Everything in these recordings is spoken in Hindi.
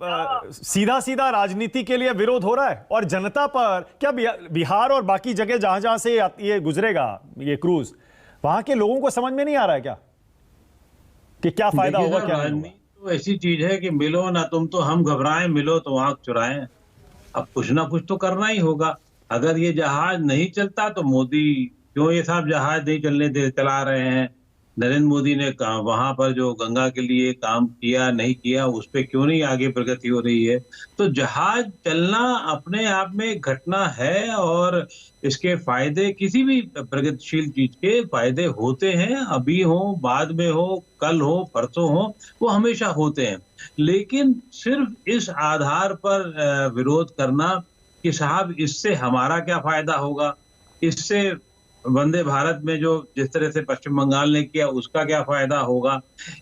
सीधा सीधा राजनीति के लिए विरोध हो रहा है और जनता पर क्या बिहार और बाकी जगह जहां जहां से ये गुजरेगा ये क्रूज, वहां के लोगों को समझ में नहीं आ रहा है क्या कि क्या फायदा होगा क्या नहीं होगा? तो ऐसी चीज है कि मिलो ना तुम तो हम घबराएं, मिलो तो आंख चुराएं। अब कुछ ना कुछ तो करना ही होगा। अगर ये जहाज नहीं चलता तो मोदी क्यों ये साहब जहाज नहीं चला रहे हैं? नरेंद्र मोदी ने वहां पर जो गंगा के लिए काम किया नहीं किया, उस पर क्यों नहीं आगे प्रगति हो रही है? तो जहाज चलना अपने आप में एक घटना है और इसके फायदे किसी भी प्रगतिशील चीज के फायदे होते हैं, अभी हो, बाद में हो, कल हो, परसों हो, वो हमेशा होते हैं। लेकिन सिर्फ इस आधार पर विरोध करना कि साहब इससे हमारा क्या फायदा होगा, इससे वंदे भारत में जो जिस तरह से पश्चिम बंगाल ने किया उसका क्या फायदा होगा,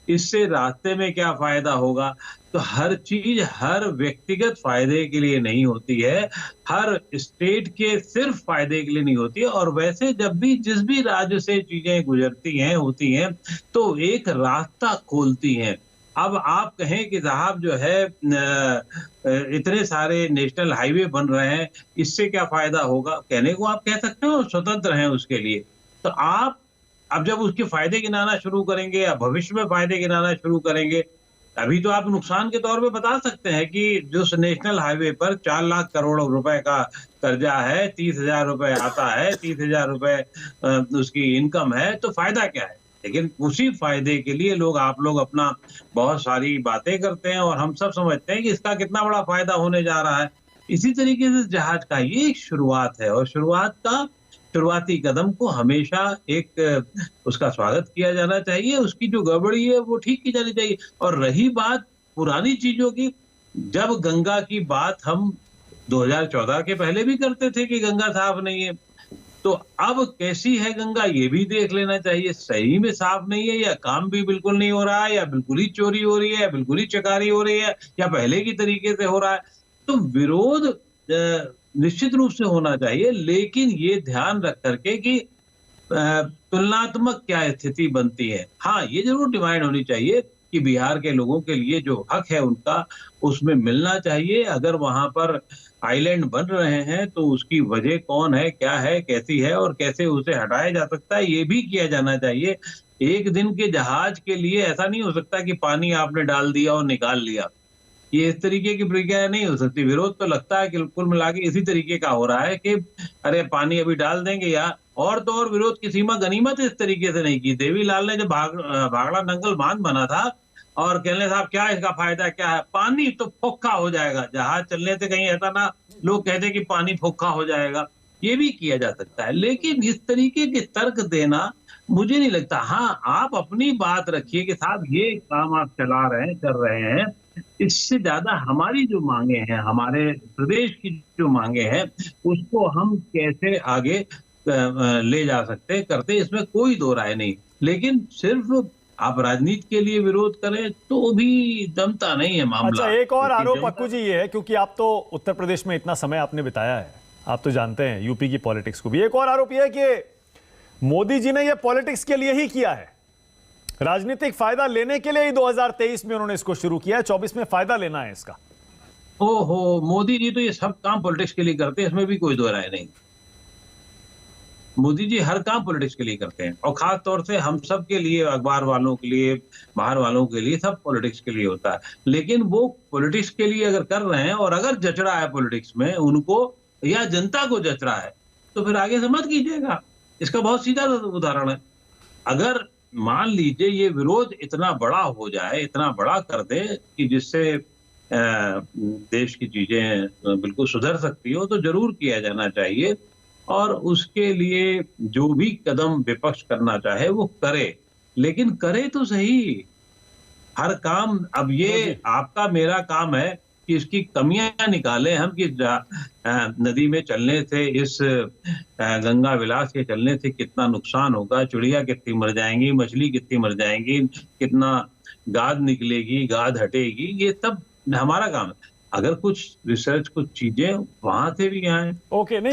इससे रास्ते में क्या फायदा होगा, तो हर चीज हर व्यक्तिगत फायदे के लिए नहीं होती है, हर स्टेट के सिर्फ फायदे के लिए नहीं होती है। और वैसे जब भी जिस भी राज्य से चीजें गुजरती हैं होती हैं तो एक रास्ता खोलती हैं। अब आप कहें कि साहब जो है इतने सारे नेशनल हाईवे बन रहे हैं, इससे क्या फायदा होगा? कहने को आप कह सकते हो, स्वतंत्र हैं उसके लिए। तो आप अब जब उसके फायदे गिनाना शुरू करेंगे या भविष्य में फायदे गिनाना शुरू करेंगे, अभी तो आप नुकसान के तौर पे बता सकते हैं कि जो नेशनल हाईवे पर 4 लाख करोड़ रुपए का कर्जा है, 30,000 रुपए आता है, 30,000 रुपए उसकी इनकम है, तो फायदा क्या है? लेकिन उसी फायदे के लिए आप लोग अपना बहुत सारी बातें करते हैं और हम सब समझते हैं कि इसका कितना बड़ा फायदा होने जा रहा है। इसी तरीके से जहाज का ये एक शुरुआत है और शुरुआती कदम को हमेशा एक उसका स्वागत किया जाना चाहिए, उसकी जो गड़बड़ी है वो ठीक की जानी चाहिए। और रही बात पुरानी चीजों की, जब गंगा की बात हम 2014 के पहले भी करते थे कि गंगा साफ नहीं है, तो अब कैसी है गंगा ये भी देख लेना चाहिए। सही में साफ नहीं है या काम भी बिल्कुल नहीं हो रहा है या बिल्कुल ही चोरी हो रही है या बिल्कुल ही चकारी हो रही है या पहले की तरीके से हो रहा है, तो विरोध निश्चित रूप से होना चाहिए, लेकिन ये ध्यान रख करके कि तुलनात्मक क्या स्थिति बनती है। हाँ, ये जरूर डिमांड होनी चाहिए कि बिहार के लोगों के लिए जो हक है उनका उसमें मिलना चाहिए। अगर वहां पर आइलैंड बन रहे हैं तो उसकी वजह कौन है, क्या है, कैसी है और कैसे उसे हटाया जा सकता है, ये भी किया जाना चाहिए। एक दिन के जहाज के लिए ऐसा नहीं हो सकता कि पानी आपने डाल दिया और निकाल लिया, ये इस तरीके की प्रक्रिया नहीं हो सकती। विरोध तो लगता है कि कुल मिला के इसी तरीके का हो रहा है कि अरे पानी अभी डाल देंगे या और तो और विरोध की सीमा गनीमत इस तरीके से नहीं की। देवीलाल ने जब भागड़ा नंगल बांध बना था और कहने साहब क्या इसका फायदा क्या है, पानी तो फोक्का हो जाएगा, जहाज चलने से कहीं ऐसा ना लोग कहते कि पानी फोक्का हो जाएगा, ये भी किया जा सकता है। लेकिन इस तरीके के तर्क देना मुझे नहीं लगता। हाँ, आप अपनी बात रखिए कि साहब ये काम आप चला रहे हैं, कर रहे हैं, इससे ज्यादा हमारी जो मांगे हैं, हमारे प्रदेश की जो मांगे हैं, उसको हम कैसे आगे ले जा सकते करते, इसमें कोई दो राय नहीं। लेकिन सिर्फ आप राजनीति के लिए विरोध करें तो भी जमता नहीं है मामला। अच्छा, एक और आरोप अक्कू जी ये है, क्योंकि आप तो उत्तर प्रदेश में इतना समय आपने बिताया है, आप तो जानते हैं यूपी की पॉलिटिक्स को भी। एक और आरोप यह है कि मोदी जी ने यह पॉलिटिक्स के लिए ही किया है, राजनीतिक फायदा लेने के लिए ही 2023 में उन्होंने इसको शुरू किया है, 24 में फायदा लेना है इसका। ओहो, मोदी जी तो ये सब काम पॉलिटिक्स के लिए करते हैं, इसमें भी कोई दो राय नहीं। मोदी जी हर काम पॉलिटिक्स के लिए करते हैं और खास तौर से हम सब के लिए, अखबार वालों के लिए, बाहर वालों के लिए, सब पॉलिटिक्स के लिए होता है। लेकिन वो पॉलिटिक्स के लिए अगर कर रहे हैं और अगर जच रहा है पॉलिटिक्स में उनको या जनता को जच रहा है तो फिर आगे से मत कीजिएगा। इसका बहुत सीधा उदाहरण है। अगर मान लीजिए ये विरोध इतना बड़ा हो जाए, इतना बड़ा कर दे कि जिससे देश की चीजें बिल्कुल सुधर सकती हो, तो जरूर किया जाना चाहिए और उसके लिए जो भी कदम विपक्ष करना चाहे वो करे, लेकिन करे तो सही। हर काम, अब ये आपका मेरा काम है कि इसकी कमियां निकालें हम कि नदी में चलने से, इस गंगा विलास के चलने से कितना नुकसान होगा, चिड़िया कितनी मर जाएंगी, मछली कितनी मर जाएंगी, कितना गाद निकलेगी, गाद हटेगी, ये सब हमारा काम है। अगर कुछ रिसर्च, कुछ चीजें वहां से भी आए। ओके, नहीं